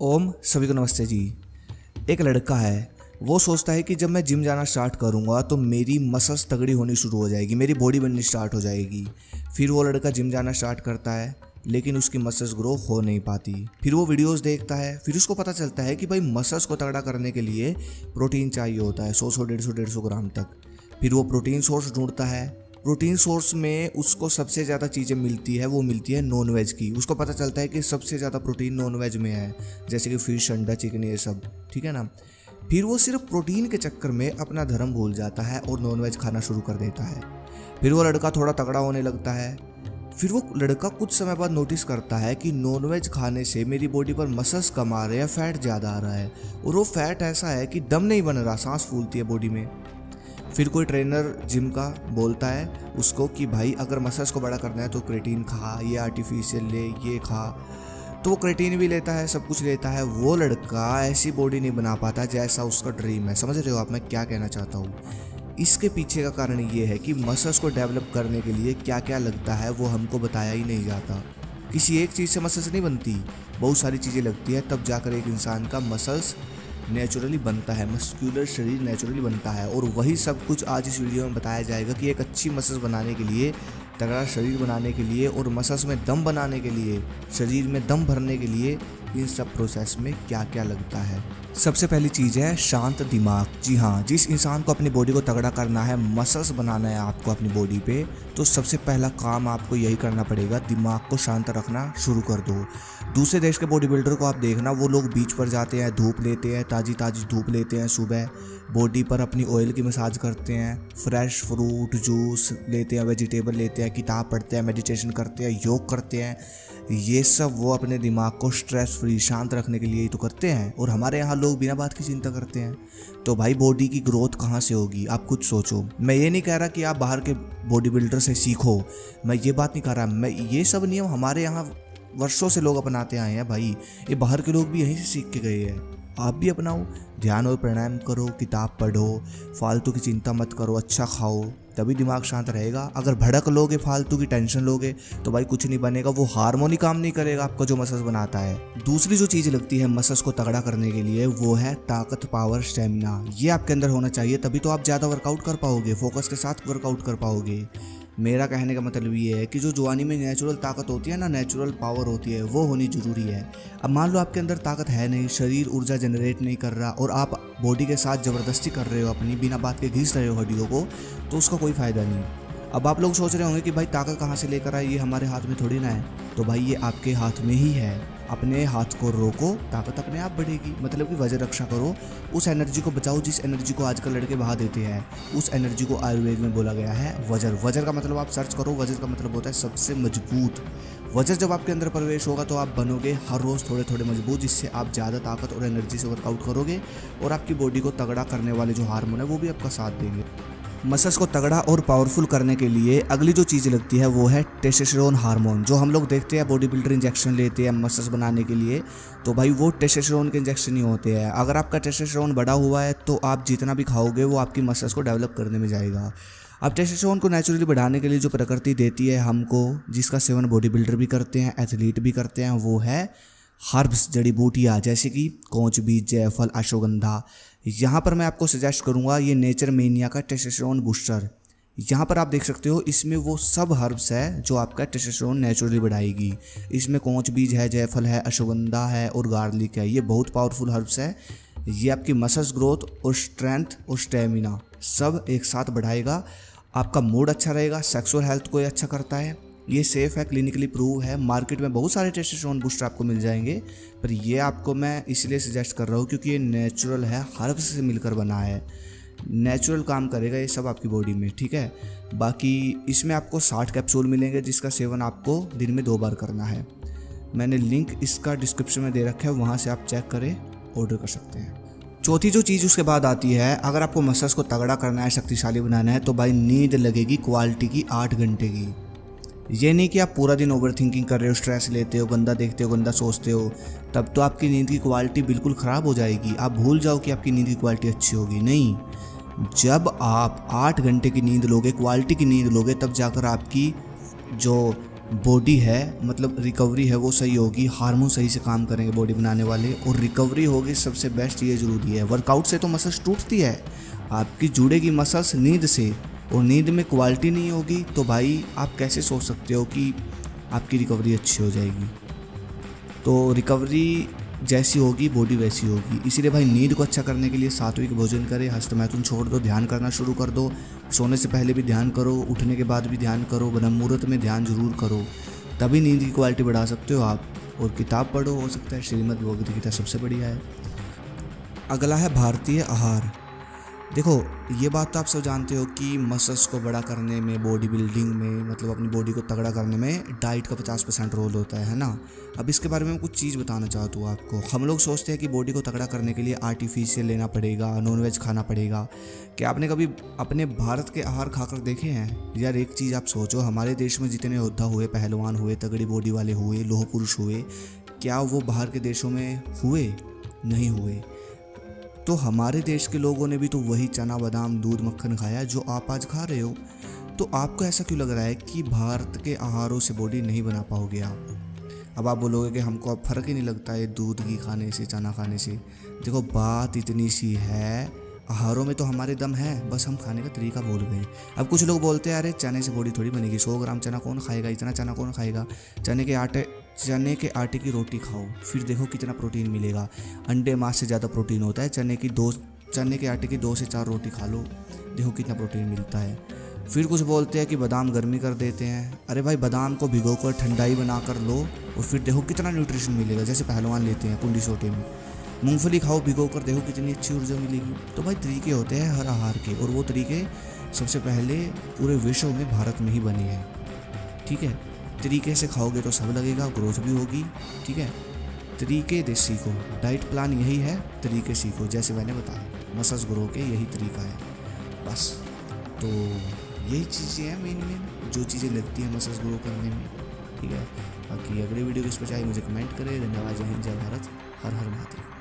ओम सभी को नमस्ते जी। एक लड़का है, वो सोचता है कि जब मैं जिम जाना स्टार्ट करूँगा तो मेरी मसल्स तगड़ी होनी शुरू हो जाएगी, मेरी बॉडी बननी स्टार्ट हो जाएगी। फिर वो लड़का जिम जाना स्टार्ट करता है लेकिन उसकी मसल्स ग्रो हो नहीं पाती। फिर वो वीडियोस देखता है, फिर उसको पता चलता है कि भाई मसल्स को तगड़ा करने के लिए प्रोटीन चाहिए होता है 100 150 ग्राम तक। फिर वो प्रोटीन सोर्स ढूंढता है। प्रोटीन सोर्स में उसको सबसे ज़्यादा चीज़ें मिलती है, वो मिलती है नॉन वेज की। उसको पता चलता है कि सबसे ज़्यादा प्रोटीन नॉन वेज में है, जैसे कि फिश, अंडा, चिकन, ये सब, ठीक है ना। फिर वो सिर्फ प्रोटीन के चक्कर में अपना धर्म भूल जाता है और नॉन वेज खाना शुरू कर देता है। फिर वो लड़का थोड़ा तगड़ा होने लगता है। फिर वो लड़का कुछ समय बाद नोटिस करता है कि नॉन वेज खाने से मेरी बॉडी पर मसल्स कम आ रहे हैं, फैट ज़्यादा आ रहा है, और वो फैट ऐसा है कि दम नहीं बन रहा, सांस फूलती है बॉडी में। फिर कोई ट्रेनर जिम का बोलता है उसको कि भाई अगर मसल्स को बड़ा करना है तो क्रेटीन खा, ये आर्टिफिशियल ले, ये खा। तो वो क्रेटीन भी लेता है, सब कुछ लेता है। वो लड़का ऐसी बॉडी नहीं बना पाता जैसा उसका ड्रीम है। समझ रहे हो आप मैं क्या कहना चाहता हूँ? इसके पीछे का कारण ये है कि मसल्स को डेवलप करने के लिए क्या क्या लगता है वो हमको बताया ही नहीं जाता। किसी एक चीज़ से मसल्स नहीं बनती, बहुत सारी चीज़ें लगती है, तब जाकर एक इंसान का मसल्स नेचुरली बनता है, मस्कुलर शरीर नेचुरली बनता है। और वही सब कुछ आज इस वीडियो में बताया जाएगा कि एक अच्छी मसल्स बनाने के लिए, तगड़ा शरीर बनाने के लिए और मसल्स में दम बनाने के लिए, शरीर में दम भरने के लिए इन सब प्रोसेस में क्या क्या लगता है। सबसे पहली चीज़ है शांत दिमाग। जी हाँ, जिस इंसान को अपनी बॉडी को तगड़ा करना है, मसल्स बनाना है आपको अपनी बॉडी पे, तो सबसे पहला काम आपको यही करना पड़ेगा, दिमाग को शांत रखना शुरू कर दो। दूसरे देश के बॉडी बिल्डर को आप देखना, वो लोग बीच पर जाते हैं, धूप लेते हैं, ताज़ी ताज़ी धूप लेते हैं, सुबह बॉडी पर अपनी ऑयल की मसाज करते हैं, फ्रेश फ्रूट जूस लेते हैं, वेजिटेबल लेते हैं, किताब पढ़ते हैं, मेडिटेशन करते हैं, योग करते हैं। ये सब वो अपने दिमाग को स्ट्रेस फ्री, शांत रखने के लिए ही तो करते हैं। और हमारे यहाँ लोग बिना बात की चिंता करते हैं। तो भाई बॉडी की ग्रोथ कहाँ से होगी, आप खुद सोचो। मैं ये नहीं कह रहा कि आप बाहर के बॉडी बिल्डर से सीखो, मैं ये बात नहीं कर रहा। मैं ये सब नियम हमारे यहाँ वर्षों से लोग अपनाते आए हैं भाई, ये बाहर के लोग भी यहीं से सीख के गए हैं। आप भी अपनाओ, ध्यान और प्राणायाम करो, किताब पढ़ो, फालतू की चिंता मत करो, अच्छा खाओ, तभी दिमाग शांत रहेगा। अगर भड़क लोगे, फालतू की टेंशन लोगे, तो भाई कुछ नहीं बनेगा, वो हार्मोन ही काम नहीं करेगा आपका जो मसल्स बनाता है। दूसरी जो चीज़ लगती है मसल्स को तगड़ा करने के लिए, वो है ताकत, पावर, स्टेमिना। ये आपके अंदर होना चाहिए, तभी तो आप ज़्यादा वर्कआउट कर पाओगे, फोकस के साथ वर्कआउट कर पाओगे। मेरा कहने का मतलब ये है कि जो जवानी में नेचुरल ताकत होती है ना, नेचुरल पावर होती है, वो होनी ज़रूरी है। अब मान लो आपके अंदर ताकत है नहीं, शरीर ऊर्जा जनरेट नहीं कर रहा और आप बॉडी के साथ ज़बरदस्ती कर रहे हो, अपनी बिना बात के घिस रहे हो हड्डियों को, तो उसका कोई फ़ायदा नहीं। अब आप लोग सोच रहे होंगे कि भाई ताकत कहाँ से लेकर आए, ये हमारे हाथ में थोड़ी ना है। तो भाई ये आपके हाथ में ही है। अपने हाथ को रोको, ताकत अपने आप बढ़ेगी। मतलब कि वजन रक्षा करो, उस एनर्जी को बचाओ जिस एनर्जी को आजकल लड़के बहा देते हैं। उस एनर्जी को आयुर्वेद में बोला गया है वजर। वजर का मतलब आप सर्च करो, वजर का मतलब होता है सबसे मजबूत। वजर जब आपके अंदर प्रवेश होगा तो आप बनोगे हर रोज़ थोड़े थोड़े मजबूत, जिससे आप ज़्यादा ताकत और एनर्जी से वर्कआउट करोगे और आपकी बॉडी को तगड़ा करने वाले जो हार्मोन है वो भी आपका साथ देंगे। मसल्स को तगड़ा और पावरफुल करने के लिए अगली जो चीज़ लगती है वो है टेस्टोस्टेरोन हार्मोन। जो हम लोग देखते हैं बॉडी बिल्डर इंजेक्शन लेते हैं मसल्स बनाने के लिए, तो भाई वो टेस्टोस्टेरोन के इंजेक्शन ही होते हैं। अगर आपका टेस्टोस्टेरोन बढ़ा हुआ है तो आप जितना भी खाओगे वो आपकी मसल्स को डेवलप करने में जाएगा। अब टेस्टोस्टेरोन को नेचुरली बढ़ाने के लिए जो प्रकृति देती है हमको, जिसका सेवन बॉडी बिल्डर भी करते हैं, एथलीट भी करते हैं, वो है हर्ब्स, जड़ी बूटियाँ, जैसे कि कोंच बीज, जायफल, अश्वगंधा। यहाँ पर मैं आपको सजेस्ट करूँगा ये नेचर मेनिया का टेस्टोस्टेरोन बूस्टर। यहाँ पर आप देख सकते हो, इसमें वो सब हर्ब्स है जो आपका टेस्टोस्टेरोन नेचुरली बढ़ाएगी। इसमें कोंच बीज है, जायफल है, अश्वगंधा है और गार्लिक है। ये बहुत पावरफुल हर्ब्स है। ये आपकी मसल्स ग्रोथ और स्ट्रेंथ और स्टेमिना सब एक साथ बढ़ाएगा। आपका मूड अच्छा रहेगा, सेक्सुअल हेल्थ को ये अच्छा करता है। ये सेफ़ है, क्लिनिकली प्रूव है। मार्केट में बहुत सारे टेस्टोस्टेरोन बूस्टर आपको मिल जाएंगे, पर ये आपको मैं इसलिए सजेस्ट कर रहा हूँ क्योंकि ये नेचुरल है, हर्ब्स से मिलकर बना है, नेचुरल काम करेगा ये सब आपकी बॉडी में, ठीक है। बाकी इसमें आपको 60 कैप्सूल मिलेंगे जिसका सेवन आपको दिन में 2 बार करना है। मैंने लिंक इसका डिस्क्रिप्शन में दे रखा है, वहाँ से आप चेक करें, ऑर्डर कर सकते हैं। चौथी जो चीज़ उसके बाद आती है, अगर आपको मसल्स को तगड़ा करना है, शक्तिशाली बनाना है, तो भाई नींद लगेगी क्वालिटी की 8 घंटे की। ये नहीं कि आप पूरा दिन ओवर थिंकिंग कर रहे हो, स्ट्रेस लेते हो, गंदा देखते हो, गंदा सोचते हो, तब तो आपकी नींद की क्वालिटी बिल्कुल ख़राब हो जाएगी। आप भूल जाओ कि आपकी नींद की क्वालिटी अच्छी होगी। नहीं, जब आप 8 घंटे की नींद लोगे, क्वालिटी की नींद लोगे, तब जाकर आपकी जो बॉडी है मतलब रिकवरी है वो सही होगी, हार्मोन सही से काम करेंगे बॉडी बनाने वाले, और रिकवरी होगी सबसे बेस्ट ये ज़रूरी है। वर्कआउट से तो मसल्स टूटती है, आपकी जुड़ेगी मसल्स नींद से, और नींद में क्वालिटी नहीं होगी तो भाई आप कैसे सोच सकते हो कि आपकी रिकवरी अच्छी हो जाएगी। तो रिकवरी जैसी होगी बॉडी वैसी होगी। इसीलिए भाई नींद को अच्छा करने के लिए सात्विक भोजन करें, हस्तमैथुन छोड़ दो, ध्यान करना शुरू कर दो। सोने से पहले भी ध्यान करो, उठने के बाद भी ध्यान करो, ब्रह्म मुहूर्त में ध्यान जरूर करो, तभी नींद की क्वालिटी बढ़ा सकते हो आप। और किताब पढ़ो, हो सकता है श्रीमद् भगवद गीता सबसे बढ़िया है। अगला है भारतीय आहार। देखो ये बात तो आप सब जानते हो कि मसल्स को बड़ा करने में, बॉडी बिल्डिंग में, मतलब अपनी बॉडी को तगड़ा करने में डाइट का 50% रोल होता है ना। अब इसके बारे में मैं कुछ चीज़ बताना चाहता हूँ आपको। हम लोग सोचते हैं कि बॉडी को तगड़ा करने के लिए आर्टिफिशियल लेना पड़ेगा, नॉनवेज खाना पड़ेगा। क्या आपने कभी अपने भारत के आहार खाकर देखे हैं? यार एक चीज़ आप सोचो, हमारे देश में जितने योद्धा हुए, पहलवान हुए, तगड़ी बॉडी वाले हुए, लोह पुरुष हुए, क्या वो बाहर के देशों में हुए? नहीं हुए। तो हमारे देश के लोगों ने भी तो वही चना बादाम दूध मक्खन खाया जो आप आज खा रहे हो। तो आपको ऐसा क्यों लग रहा है कि भारत के आहारों से बॉडी नहीं बना पाओगे आप? अब आप बोलोगे कि हमको अब फ़र्क ही नहीं लगता है दूध घी खाने से, चना खाने से। देखो बात इतनी सी है, आहारों में तो हमारे दम है, बस हम खाने का तरीका भूल गए। अब कुछ लोग बोलते हैं अरे चने से बॉडी थोड़ी बनेगी, 100 ग्राम चना कौन खाएगा, इतना चना कौन खाएगा। चने के आटे की रोटी खाओ, फिर देखो कितना प्रोटीन मिलेगा। अंडे मांस से ज़्यादा प्रोटीन होता है। चने के आटे की 2 से 4 रोटी खा लो, देखो कितना प्रोटीन मिलता है। फिर कुछ बोलते हैं कि बादाम गर्मी कर देते हैं। अरे भाई बादाम को भिगोकर ठंडाई बना कर लो और फिर देखो कितना न्यूट्रिशन मिलेगा, जैसे पहलवान लेते हैं कुंडी सोटे में। मूंगफली खाओ भिगोकर, देखो कितनी अच्छी ऊर्जा मिलेगी। तो भाई तरीके होते हैं हर आहार के, और वो तरीके सबसे पहले पूरे विश्व में भारत में ही बने हैं। ठीक है, तरीके से खाओगे तो सब लगेगा, ग्रोथ भी होगी। ठीक है, तरीके दे सीखो, डाइट प्लान यही है, तरीके सीखो जैसे मैंने बताया, मसल्स ग्रो के यही तरीका है बस। तो यही चीज़ें हैं मेन जो चीज़ें लगती हैं मसल्स ग्रो करने में। ठीक है, बाकी अगले वीडियो किस पर चाहिए मुझे कमेंट करें। धन्यवाद, जय हिंद, जय भारत, हर हर महादेव।